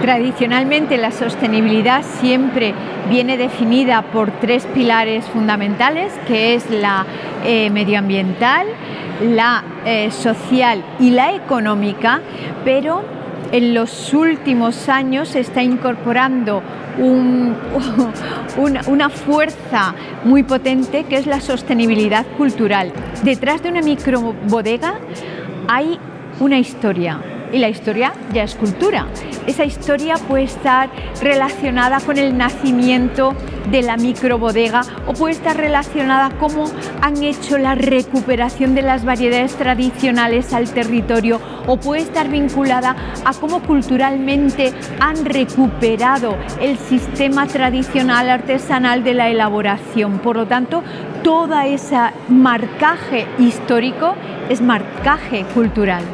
Tradicionalmente la sostenibilidad siempre viene definida por tres pilares fundamentales, que es la medioambiental, la social y la económica, pero en los últimos años se está incorporando una fuerza muy potente, que es la sostenibilidad cultural. Detrás de una microbodega hay una historia, y la historia ya es cultura. Esa historia puede estar relacionada con el nacimiento de la microbodega, o puede estar relacionada con cómo han hecho la recuperación de las variedades tradicionales al territorio, o puede estar vinculada a cómo culturalmente han recuperado el sistema tradicional artesanal de la elaboración. Por lo tanto, todo ese marcaje histórico es marcaje cultural.